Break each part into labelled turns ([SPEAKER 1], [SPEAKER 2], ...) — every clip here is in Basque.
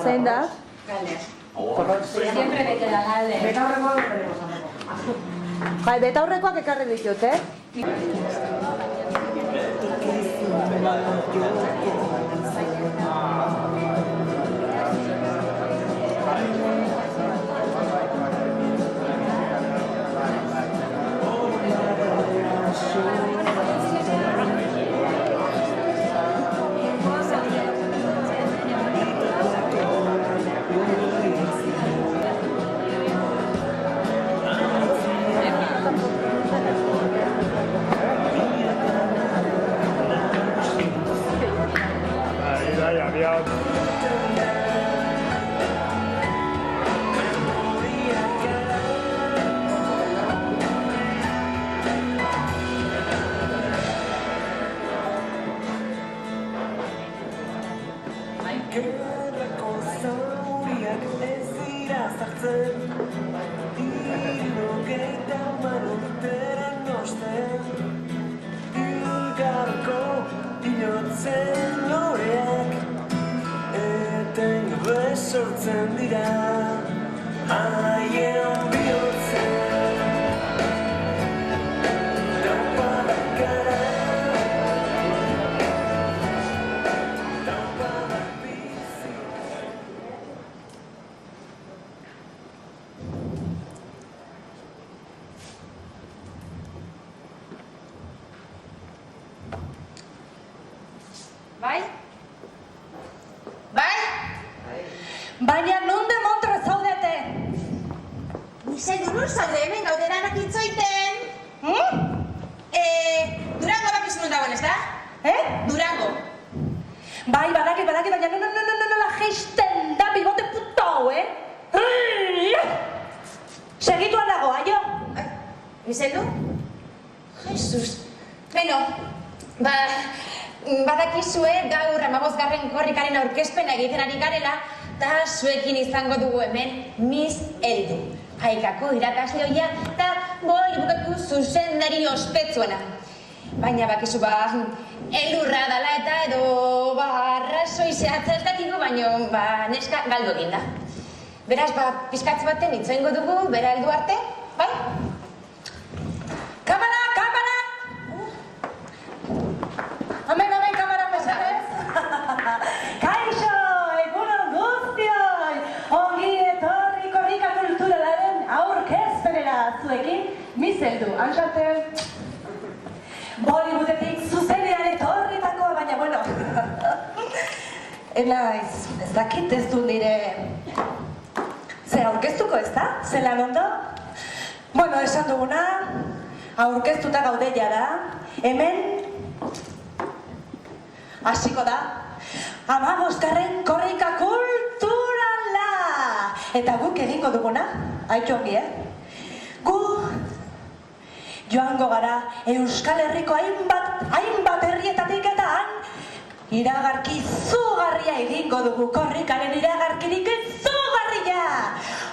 [SPEAKER 1] Zein da?
[SPEAKER 2] Galde.
[SPEAKER 3] Siempre bete da galde.
[SPEAKER 2] Betaurrekoa berreko.
[SPEAKER 1] Bai, betaurrekoak ekarri ditut,
[SPEAKER 4] sortzen dira haien bihurtzen daupadak gara daupadak bizi.
[SPEAKER 3] Bai? Bai?
[SPEAKER 1] Baina nonde montre zaudete?
[SPEAKER 3] Miseldu nur zaude hemen gaude danak itzoiten. Durango bakizu non dagoen, ez da? Durango.
[SPEAKER 1] Bai, badaki, baina nola geisten da bibote puto hau, Segituan dago, aio?
[SPEAKER 3] Miseldu? Jesus. Beno, badakizue gaur 15. korrikaren aurkezpena egiten ari garela, eta zuekin izango dugu hemen Miss Eldu. Haikako irakasle hoia eta Bollywoodeko zuzendari ospetsuena. Baina bakizu elurra dala eta edo arrazoi zehatza ez dakigu, baina neska galdu egin da. Beraz, pizkatze baten itzoingo dugu, bera heldu arte, bai?
[SPEAKER 1] Kamara! Hemen, kamara, mesedez! Kaixo, egunon guztioi! Ongi etorri korrika kulturalaren aurkezpenera zuekin, Miss Eldu, Anxarte. Bollywoodetik zuzenean etorritako, baina, bueno... Ez dakit ez du nire... Zer aurkeztuko ez da? Zelan ondo? Bueno, esan duguna, aurkeztuta gaudeia da, hemen hasiko da 15. korrika kulturala! Eta guk egingo duguna, haitxo ongi, Gu joango gara Euskal Herriko hainbat herrietatik eta han iragarki izugarria egingo dugu, korrikaren iragarkirik izugarria!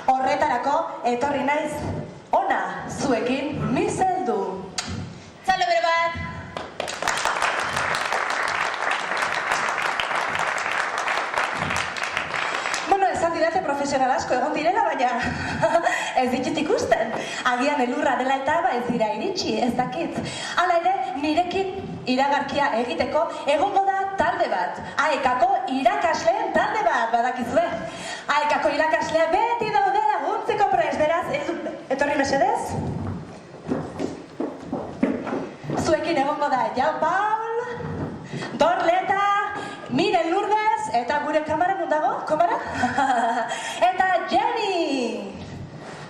[SPEAKER 1] Horretarako etorri naiz ona zuekin Miss Eldu.
[SPEAKER 3] Txalo bero bat!
[SPEAKER 1] Esan didate profesional asko egon direla, baina ez ditut ikusten. Agian elurra dela eta ez dira iritsi, ez dakit. Hala ere, nirekin iragarkia egiteko egongo da talde bat. AEKako irakasleen talde bat, badakizue. AEKako irakaslea beti daude laguntzeko prest, beraz, etorri mesedez? Zuekin egongo da Jan Paul, Dorleta, Miren Lourdes, eta gure kamara nun dago? Komara? Eta Jenny!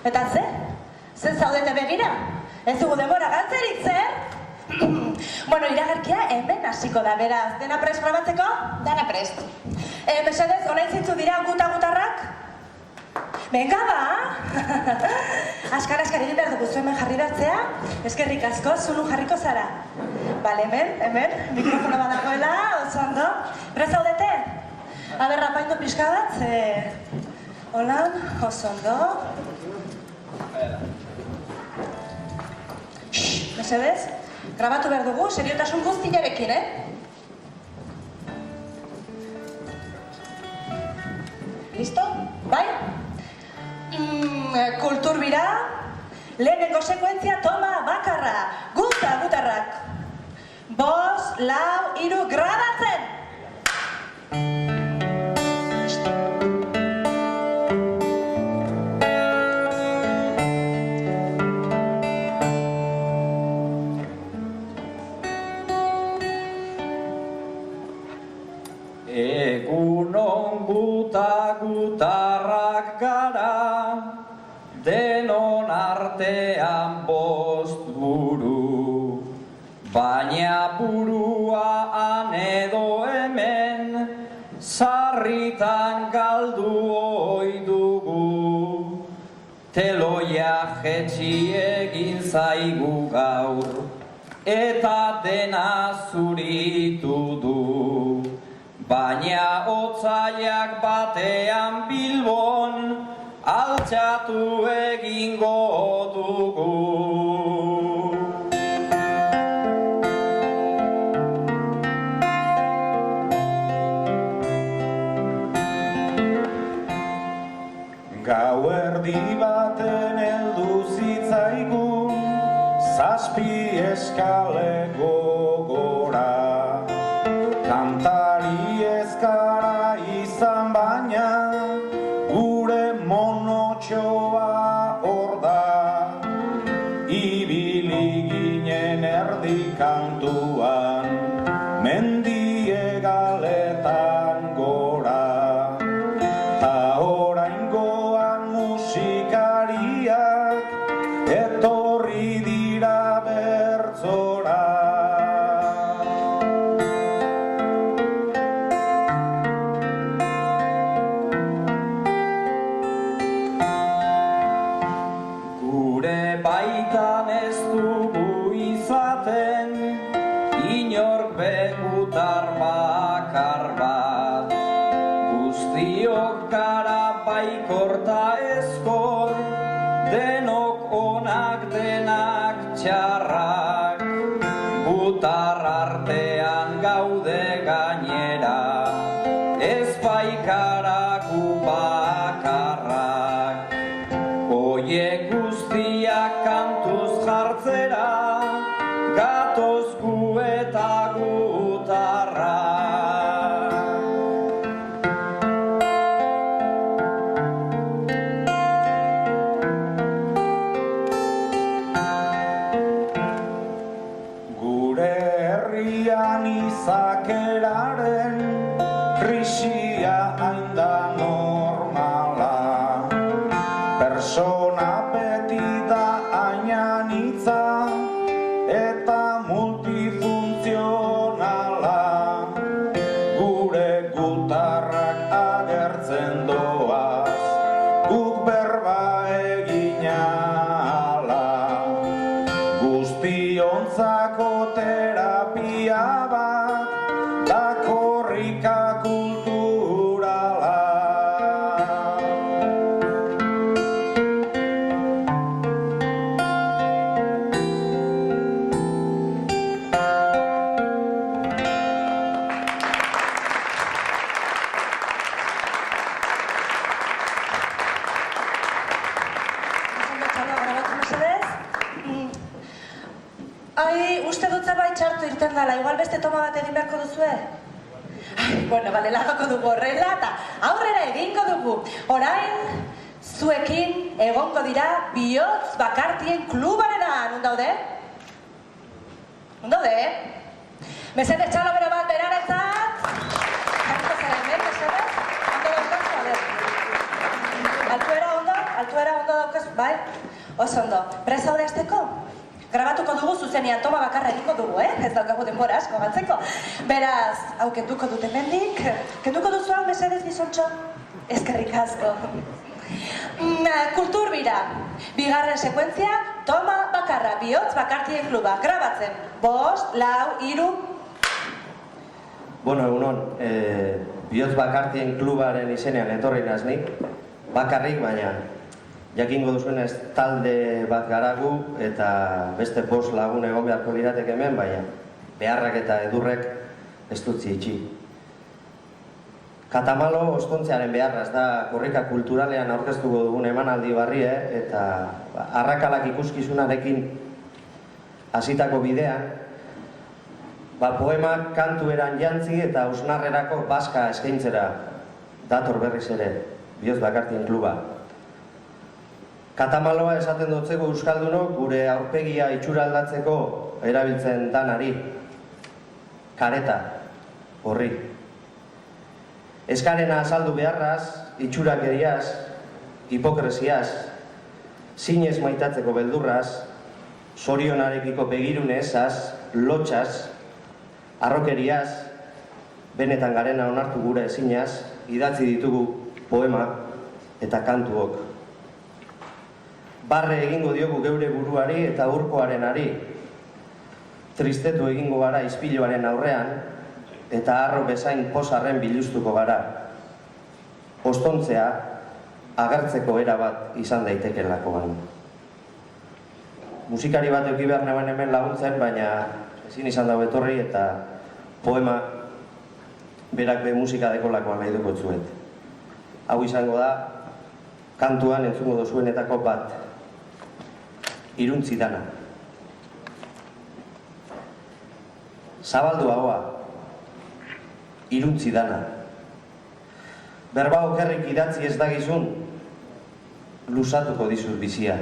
[SPEAKER 1] Eta ze? Ze zaudete begira? Ez dugu demora galtzerik, zer? Bueno, iragarkia hemen hasiko da, beraz. Dena prest probatzeko?
[SPEAKER 3] Dana prest.
[SPEAKER 1] Mesedez, orain zintzu dira gutarrak? Venga, ba! Askar egin behar dugu hemen jarri bertzea. Eskerrik asko, zunu jarriko zara. Bale, hemen, mikrofono bat dagoela, oso ondo. Prest zaudete? Aber, apaindu pixka bat, holan, oso ondo. Mesedez, grabatu behar dugu, seriotasun guztiarekin, Listo? Bai? Kulturbira, lehenengo sekuentzia toma bakarra, gutarrak. 5, 4, 3, grabatzen!
[SPEAKER 5] Egunon gutarrak gara, denon artean 5 buru, baina burua han edo hemen, sarritan galdu ohi dugu. Teloia jetxi egin zaigu gaur, eta dena zuritu du. Baina otzaiak batean Bilbon altxatu egingo dugu.
[SPEAKER 6] Gauerdi baten heldu zitzaigun, 7 eskale gogora. Kantari ezkara izan baina, gure monotxoa hor da. Ibili ginen erdi kantuan, mendie galetan gora. Ta oraingoan musikariak, etorri dira bertzora.
[SPEAKER 5] Baitan ez dugu izaten, inor begutar bakar bat. Guztiok gara baikorta ezkor, denok onak denak txarrak. Gutar artean gaude gainera, ez baikara gu bakarrak. Oiek guztiak kantuz jartzera, gatoz gu eta gutarra.
[SPEAKER 6] Gure herrian izakeraren krisia hain da normala. Persona beti da ainanitza eta multifuntzionala. Gure gutarrak agertzen doaz, guk berba egin ahala. Guztiontzako terapia bat, da korrika kulturala.
[SPEAKER 1] Ai, uste dut zerbait txartu irten dela, igual beste toma bat egin beharko duzue? Ai, bueno, bale, lagako dugu horrela, eta aurrera egingo dugu. Orain, zuekin egongo dira Bihotz Bakartien klubarena. Non daude? Non daude? Mesedez txalo bero bat beraretzat. Jarriko zaren, mesedez? Ondo daukazu, a ber. Altuera ondo daukazu, bai? Oso ondo. Prest zaude azteko? Grabatuko dugu zuzenean, toma bakarra egingo dugu, ez daukagu denbora asko galtzeko. Beraz, hau kenduko dut hemendik. Kenduko duzu hau, mesedez gizontxo? Eskerrik asko. Kulturbira. Bigarren sekuentzia, toma bakarra, Bihotz Bakartien kluba. Grabatzen. 5, 4, 3.
[SPEAKER 7] Bueno, egunon, Bihotz Bakartien klubaren izenean etorri naznik, bakarrik, baina jakingo duzuenez talde bat garagu eta beste 5 lagun egon beharko lirateke hemen, baina beharrak eta edurrek ez dutzi itxi. Katamalo ostontzearen beharraz da korrika kulturalean aurkeztuko dugun emanaldi barrie eta arrakalak ikuskizunarekin hasitako bidean poemak kantueran jantzi eta hausnarrerako bazka eskaintzera dator berriz ere Bihotz Bakartien kluba. Katamaloa esaten dotzeko euskaldunok gure aurpegia itxura aldatzeko erabiltzen danari, kareta, horri. Eskarena azaldu beharraz, itxurakeriaz, hipokresiaz, zinez maitatzeko beldurraz, zorionarekiko begirunezaz, lotxaz, arrokeriaz, benetan garena onartu gure ezinaz, idatzi ditugu poema eta kantuok. Barre egingo diogu geure buruari eta urkoarenari, tristetu egingo gara ispiloaren aurrean, eta harro bezain pozarren biluztuko gara. Ostontzea, agertzeko era bat izan daitekeelakoan. Musikari bat euki behar neban hemen laguntzen, baina ezin izan dago etorri eta poema berak be musika dekolakoan nahi duko zuet. Hau izango da, kantuan entzungo dozuenetako bat. Iruntzi dana. Zabaldu ahoa. Iruntzi dana. Berba okerrik idatzi ez dagizun, luzatuko dizut bizia.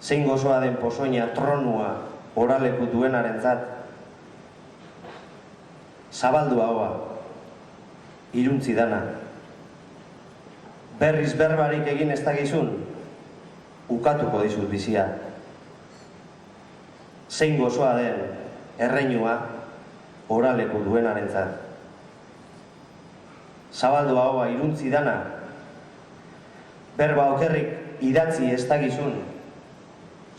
[SPEAKER 7] Zein gozoa den pozoina tronua oraleku duenarentzat. Zabaldu ahoa. Iruntzi dana. Berriz berbarik egin ez dagizun, ukatuko dizut bizia. Zein gozoa den erreinua oraleku duenarentzat. Zabaldu ahoa iruntzi dana, berba okerrik idatzi ez dagizun,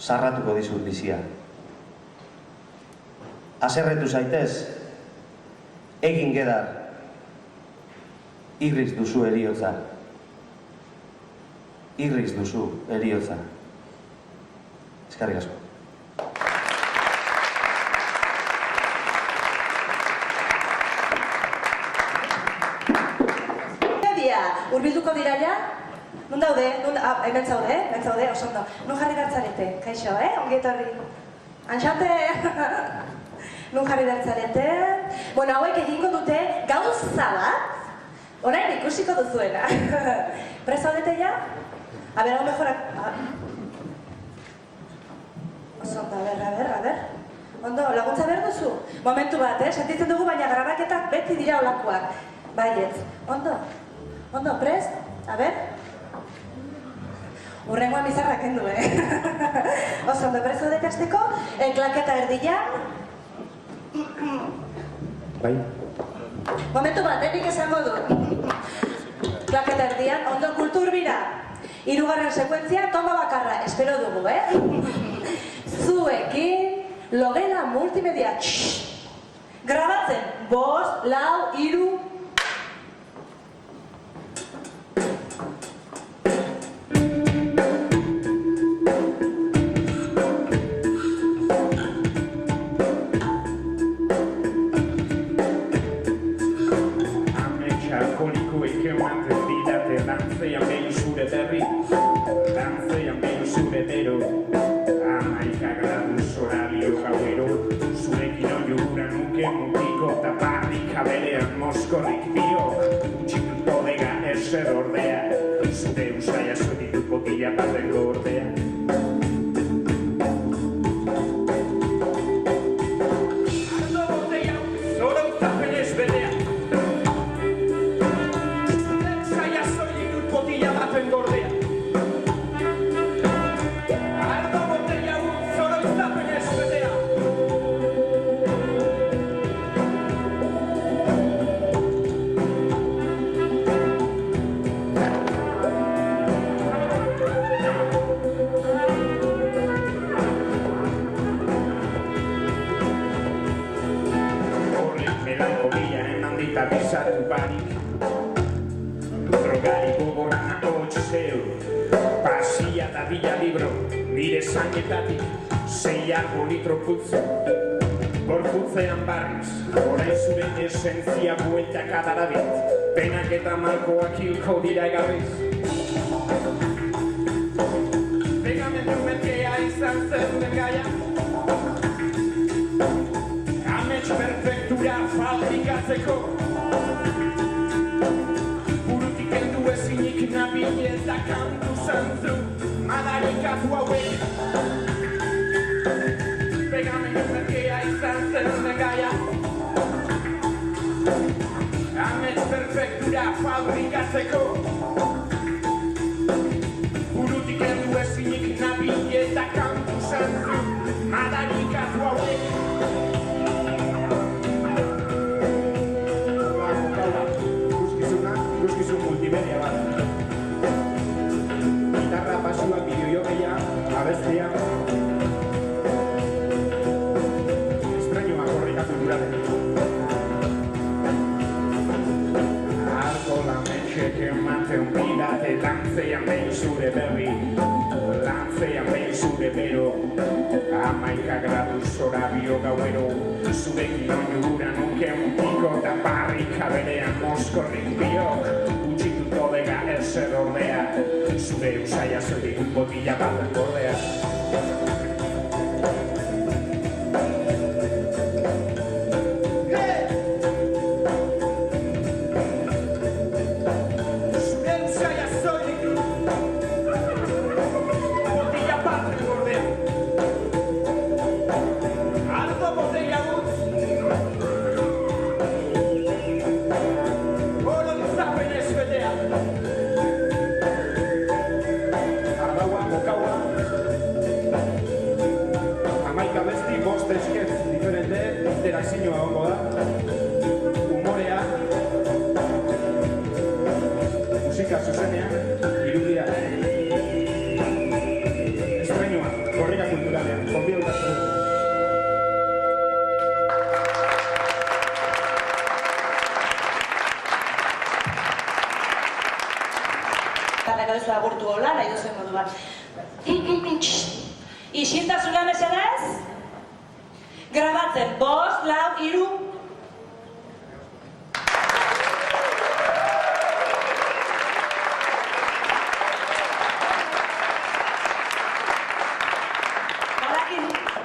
[SPEAKER 7] sarratuko dizut bizia. Haserretu zaitez, egin gedar, irriz duzu heriotza. Irriz duzu heriotza. Eskerrik asko.
[SPEAKER 1] Urbilduko dira ja? Nun daude? Hemen zaude, oso ondo. Nun jarri bertzarete? Kaixo, ongi etorri. Antxate! Nun jarri bertzarete? Bueno, hauek egingo dute gauza bat, orain ikusiko duzuena. Prest zaudete ja? A ber, hau mejorak... Oso ondo, a ber. Ondo, laguntza behar duzu? Momentu bat, sentitzen dugu, baina grabaketak beti dira olakoak. Baietz, ondo, prest? A ber? Urrengoan bizarrak kendu, Oso ondo, prest zaudete hasteko? Klaketa erdian.
[SPEAKER 6] Bai.
[SPEAKER 1] Momentu bat, nik esango dut. Klaketa erdian, ondo kulturbira. Hirugarren sekuentzia, toma bakarra, espero dugu, Zuekin, logela multimedia, grabatzen, 5, 4, 3...
[SPEAKER 8] Dantzean behin zure bero, amaika graduz horario gauero, zurekin oiura nuke mutiko eta barrika berean moskorrik bio, utxik bodega eser ordea, zure usaia zuetitut botila baten gordea. Ardo botella, zora utapen ez bedea, zaila zuetitut botila baten gordea. Bizatu barik, drogari gogoran hotxeu, pasia da bila libro, nire zainetatik, 6 litro putzu. Gorputzean barriz, orain zure esentzia bueltaka darabit, penak eta malkoak hilko dira gabiz. Pegamendu merkea izan zen den gaia, amets perfektura fabrikatzeko, burutik heldu ezinik nabil eta kantu zantzu, madarikatu hauek. Pegamendu merkea izan zen den gaia, amets perfektura fabrikatzeko, burutik heldu ezinik nabil eta kantu zantzu, madarikatu hauek. Ikuskizun multimedia bat. Gitarra, basua, bideojokeia, abestia. Estrañoa korrika kulturale. Arko lametxek ematen bidate, lantzean behin zure berri, lantzean behin zure bero, 11 gradu zorabio gauero, zurekin oinura nuke mutiko eta barrika berean moskorrik biok, utxitu bodega ezer ordea, zure usaia zetik botila baten gordea. Interakzioa hongo da, humorea, musika zuzenean, irudia. Estrañoa, korrika kulturalean, konbiautazio.
[SPEAKER 1] Baina duzu agurtu hola, nahi duzuen moduan. Isiltasuna mesedez? Grabatzen, 5, 4, 3.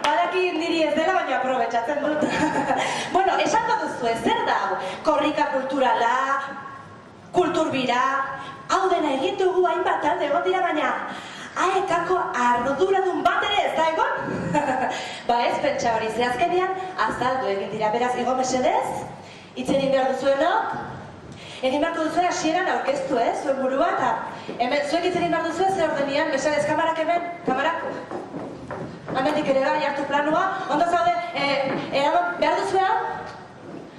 [SPEAKER 1] Badaki niri ez dela, baina aprobetxatzen dut. Bueno, esango duzu, zer da hau? Korrika kulturala, kulturbira, hau dena egin dugu hainbat talde egon dira, baina aekako arduradun bat ere ez da egon? Ba ez, pentsa hori, ze azkenean azaldu egin dira, beraz, igo mesedez, hitz egin behar duzuenok, egin beharko duzuen hasieran aurkeztu, zuen burua, eta hemen zuek hitz egin behar duzuen, zer ordenian, mesedez, kamarak hemen, kamarak, hemendik ere bai, hartu planua, ondo zaude, eraman, behar duzuen,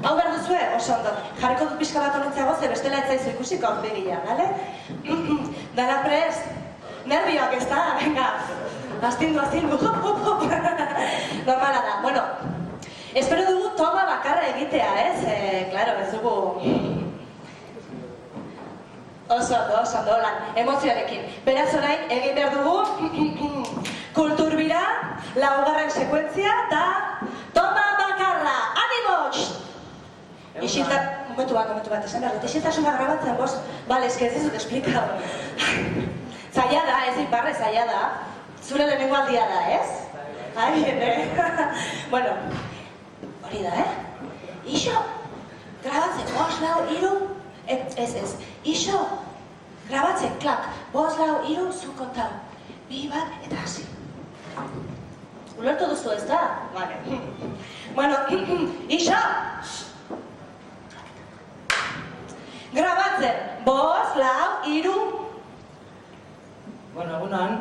[SPEAKER 1] hau behar duzuen, oso ondo, jarriko dut pixka bat honentzago, ze bestela ez zaizu ikusiko hau begia, bale? Dana prest, nervioak ez da, venga, astindu, normala da, bueno, espero dugu toma bakarra egitea, claro, ez dugu, oso ondo, lan, emozioarekin, beraz orain, egin behar dugu, kulturbira, 4. sekuentzia, eta toma bakarra, animo! Momentu bat, esan behar dut, isiltasuna grabatzen, bost, bale, ez dizut esplikau. Zaila da, ez iparre, zaila da. Zure lehenengo aldia da, ez? Ai, bueno, hori da, Ixo, grabatzen, 5, 4, 3, ez, Ixo, grabatzen, klak, 5, 4, 3, zu kontau, 2 bat, eta hasi. Ulertu duzu ez da? Vale. Bueno, Ixo! Grabatzen, 5, 4, 3,
[SPEAKER 2] Bueno, egunon,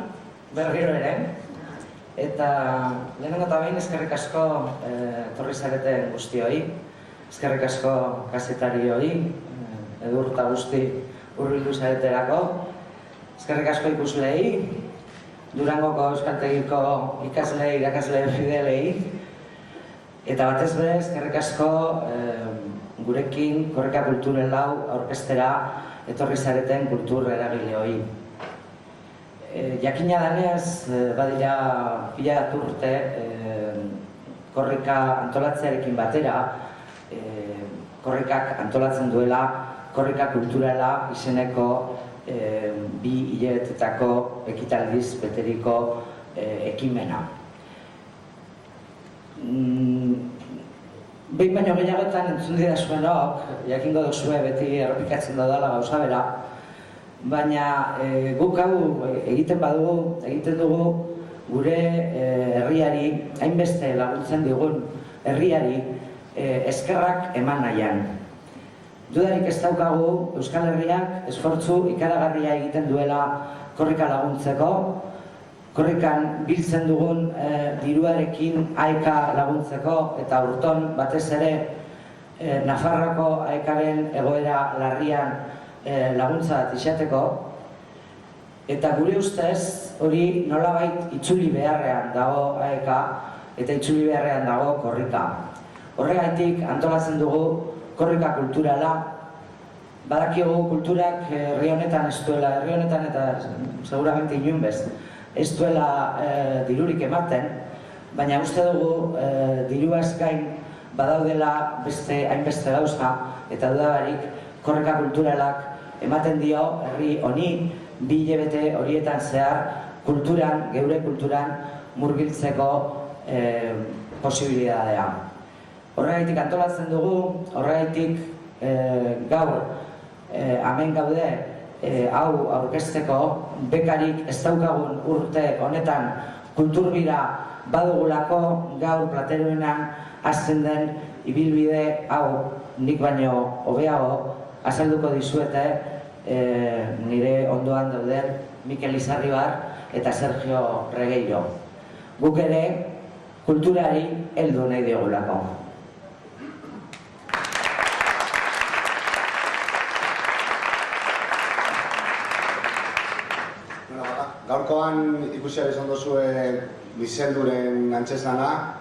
[SPEAKER 2] berriro ere, eta lehenengo eta behin eskerrik asko etorri zareten guztioi, eskerrik asko kazetarioi, edurta guzti hurbildu zareterako, eskerrik asko ikuslei, Durangoko euskaltegiko ikaslei, irakasle fidelei, eta batez be, eskerrik asko gurekin korrika kulturelau aurkeztera etorri zareten kultur eragileoi. Jakina danez, badira pila urte korrika antolatzearekin batera, korrikak antolatzen duela korrika kulturala izeneko 2 hilabetetako ekitaldiz beteriko ekimena. Behin baino gehiagotan entzun didazuenok, jakingo duzue beti errepikatzen dudala gauza bera, baina guk hau egiten dugu gure herriari, hainbeste laguntzen digun herriari eskerrak eman nahian. Dudarik ez daukagu Euskal Herriak esfortzu ikaragarria egiten duela korrika laguntzeko, korrikan biltzen dugun diruarekin aeka laguntzeko eta urton batez ere Nafarroako aekaren egoera larrian laguntza bat izateko, eta gure ustez hori nolabait itzuli beharrean dago aeka eta itzuli beharrean dago korrika. Horregatik antolatzen dugu korrika kulturala. Badakigu kulturak herri honetan ez duela, herri honetan eta seguramente inon bez, ez duela dirurik ematen, baina uste dugu diruaz gain badaudela hainbeste gauza, eta dudabarik korrika kulturalak ematen dio herri honi 2 hilabete horietan zehar kulturan, geure kulturan murgiltzeko posibilitatea. Horregaitik antolatzen dugu, horregaitik gaur hemen gaude hau aurkezteko, bekarik ez daukagun urte honetan kulturbira badugulako gaur Plateruenan hasten den ibilbide hau nik baino hobeago azalduko dizuete nire ondoan dauden Mikel Izarribar eta Sergio Regueiro. Guk ere kulturari heldu nahi diogulako.
[SPEAKER 9] Gaurkoan ikusi izan duzue Bizelduren antzeslana,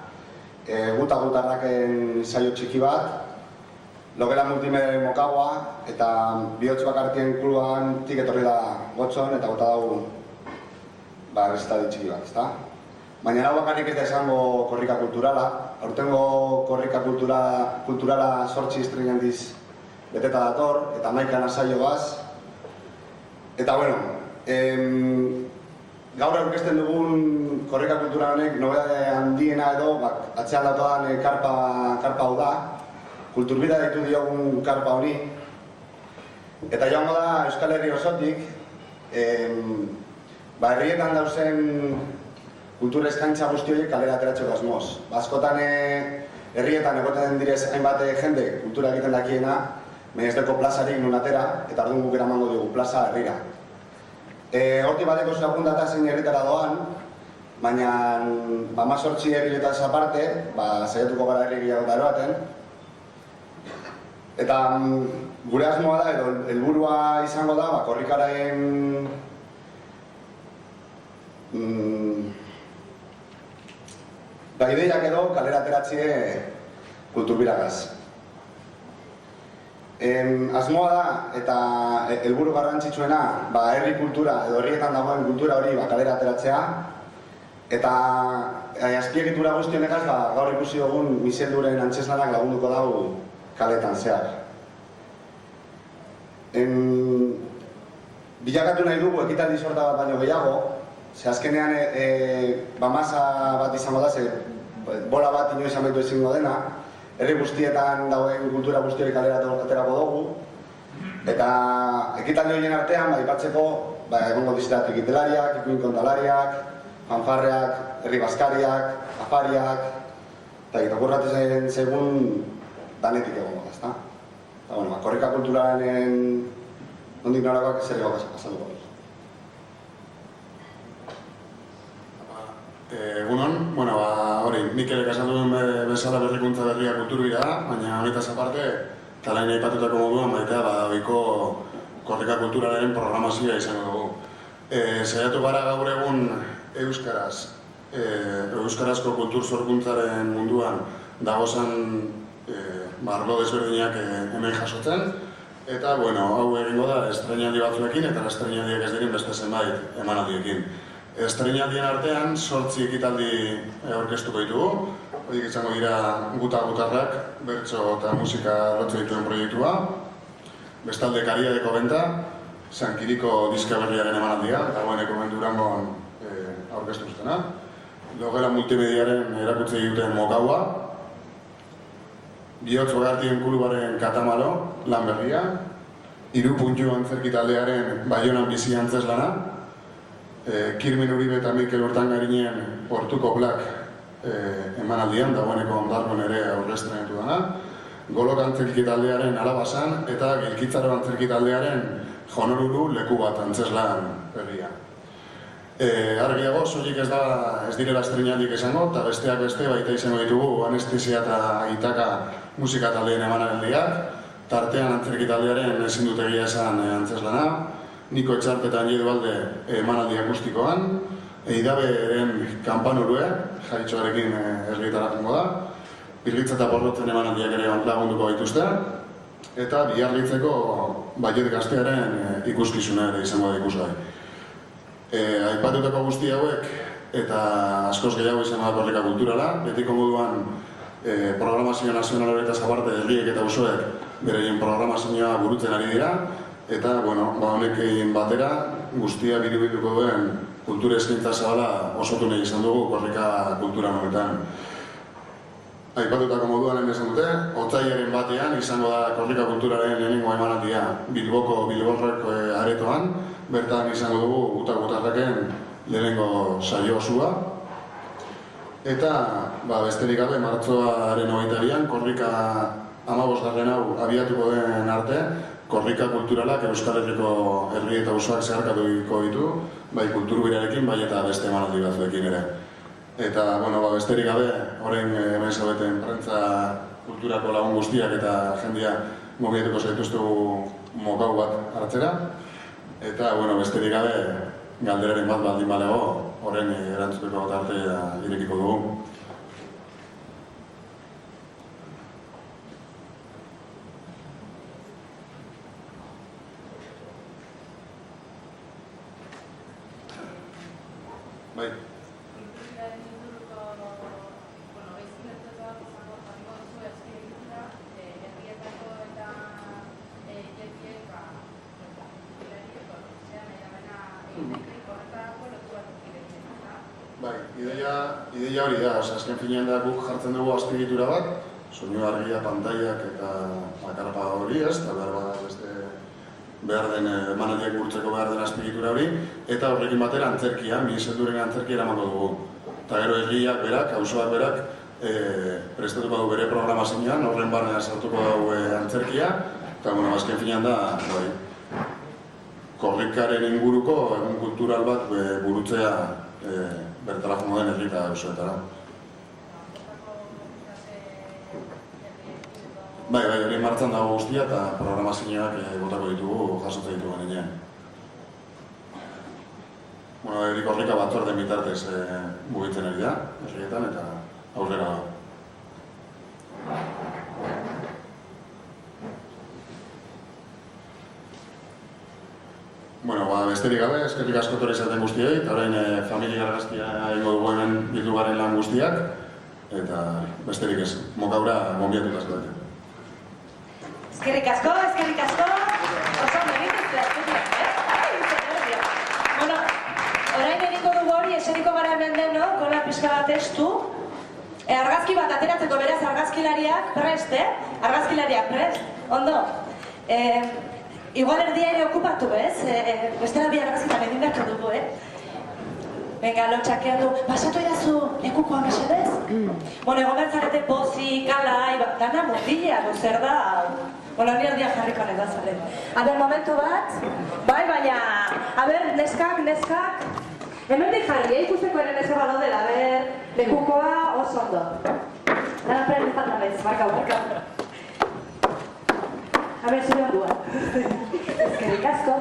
[SPEAKER 9] gutarraken saio txiki bat, Logela Multimediaren mokagoa eta Bihotz Bakartien kluban tik etorri da gotzon eta gota dugu errezitali txiki bat, ezta? Baina hau bakarrik ez da esango korrika kulturala. Aurtengo korrika kulturala 8 estrenaldiz beteta dator eta 11 saio gaz. Eta bueno, gaur aurkezten dugun korrika kultura honek nobedade handiena edo atzean datoan karpa hau da, kulturbida ditu diogun karpa honi, eta joango da Euskal Herri osotik herrietan dauzen kultura eskaintza guzti horiek kalera ateratzeko asmoz. Askotan herrietan egoten direz hainbat jende kultura egiten dakiena, baina ez deko plazarik nun atera, eta orduan guk eramango dugu plaza herrira. Hortik bateko zuen data zein herritara doan, baina 18 egiletaz aparte, saiatuko gara herri gehiago da eroaten. Eta gure asmoa da, edo helburua izango da, korrikaren ideiak edo kalera ateratzie kulturbiragaz. Asmoa da, eta helburu garrantzitsuena, herri kultura edo herrietan dagoen kultura hori kalera ateratzea, eta azpiegitura guzti honekaz gaur ikusi dugun Bizelduren antzeslanak lagunduko dugu kaletan zehar. Bilakatu nahi dugu ekitaldi sorta bat baino gehiago, ze azkenean masa bat izango da, ze bola bat inoiz amaitu ezingo dena, herri guztietan dagoen kultura guzti hori kalera aterako dugu, eta ekitaldi horien artean, aipatzeko, egongo dizita trikitelariak, ipuin kontalariak, fanfarreak, herri baskariak, afariak, eta itakurratzen segun danetik egongo da, ezta? Eta, bueno, korrika kulturaren nondik norakoak zer egoak azalduko dut.
[SPEAKER 10] Egunon, hori, Mikelek esan duen bezala berrikuntza berria kulturbira da, baina honetaz aparte, talain aipatutako moduan maitea biko korrika kulturaren programazioa izango dugu. Saiatu gara gaur egun euskarazko kultur sorkuntzaren munduan dagozan arlo desberdinak hemen jasotzen, eta hau egingo da estrenaldi batzuekin eta estrenaldiak ez diren beste zenbait emanaldiekin. Estreinaldien artean 8 ekitaldi aurkeztuko ditugu. Horiek izango dira gutarrak, bertso eta musika lotzen dituen proiektua. Bestalde Kariadeko benta, Sankiriko diska berriaren emanaldia, dagoeneko Durangon aurkeztu zutena. Logela multimediaren erakutsi duten Mokaua. Bihotz Bagartien klubaren Katamalo, lan berria. Irupuntxu antzerki taldearen Baionan bizi antzeslana. Kirmin Uribe eta Mikel Urtangarinen Portuko Black emanaldian, dagoeneko Ondarroan ere aurreztrenetu dena. Golok antzerki taldearen Alabasan eta Gilkitzaro antzerki taldearen Honoruru leku bat antzeslan berria. Argiago, soilik ez direla estreinaldik esango, eta besteak beste baita izango ditugu Anestesia eta Itaka musika taldeen emanaldiak, tartean antzerki taldearen ezin dut egia esan antzeslana, Niko Etxarte eta Aniedu Alde emanaldi akustikoan, Eidaberen kanpanurue, jaitxoarekin ergitara jongo da, Pirritza eta Porrotzen emanaldiak ere lagunduko gaituzte, eta Biarlitzeko Baiet Gaztearen ikuskizuna ere izango da ikusgai. Aipatutako guzti hauek eta askoz gehiago izango da korrika kulturala, betiko moduan programazio nazional horretaz aparte herriek eta osoek bereien programazioa burutzen ari dira, eta honekin batera guztia birubilduko duen kultura eskaintza zabala osotu nahi izan dugu korrika kultura honetan. Aipatutako moduan lehen esan dute, otsailaren batean izango da korrika kulturaren lehenengo emanaldia Bilboko Bilborreko aretoan, bertan izango dugu gutarraken lehenengo saio osua. Eta besterik gabe martxoaren 22an korrika 15. hau abiatuko den arte, korrika kulturalak Euskal Herriko herri eta auzoak zeharkatuko ditu, bai kulturbirarekin, bai eta beste emanaldi batzuekin ere. Eta, besterik gabe, orain hemen zaudeten prentza kulturako lagun guztiak eta jendia mobiatuko zaituztugu Mokau bat hartzera. Eta, besterik gabe, galderaren bat baldin balego, orain erantzuteko tartea irekiko dugu. Bai. Ideia hori da, azken finean da guk jartzen dugu azpiegitura bat, soinu argia, pantaiak eta akarpa hori ez, eta behar den emanaldiak gurtzeko behar den azpiegitura hori, eta horrekin batera antzerkia, mihizelduren antzerkia eramango dugu. Eta gero egiak berak, auzoak berak, prestatuko du bere programazioan, horren barnean sartuko dugu antzerkia, eta azken finean da, korrikaren inguruko egun kultural bat burutzea bertara jongo den herri eta auzoetara. Bai, hori martxan dago guztia eta programazioak botako ditugu, jasotzen ditugu gainean. Herri korrika batzorden bitartez mugitzen ari da, herrietan eta aurrera da. Besterik gabe, eskerrik asko etorri zaten guztiei, eta orain familia argazkia egingo dugu hemen bildugarren lan guztiak, eta besterik ez, Mokaura gonbiatuta zaten.
[SPEAKER 1] Eskerrik asko, oso egituzte, orain egingo dugu hori, eseriko gara hemen deno, kola pixka bat estu, argazki bat ateratzeko beraz argazkilariak prest, argazkilariak prest, ondo. Igual erdia ere okupatu, ez? Bestela bi argazkitan egin beharko dugu, Venga, lotxakean du, pasatu edazu lekukoa mesedez? Egon bertzarete pozik, alai, dana mundila, zer da? Ni erdia jarriko nahi da zaren. Momentu bat, bai, baina, neskak, hemendik jarri, ikusteko ere neska balaudela, lekukoa oso ondo. Dana preguntan nabez, marka. Zure onduan. Eskerrik asko.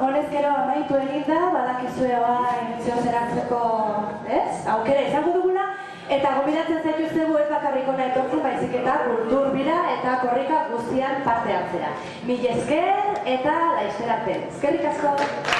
[SPEAKER 1] honezkero amaitu egin da, badakizue zeratzeko, aukera izango dugula, eta gobidatzen zaituztegu ez bakarrik hona etortzen baizik eta kultur bira eta korrika guztian parte hartzera. Mila esker eta laizter arte. Eskerrik asko!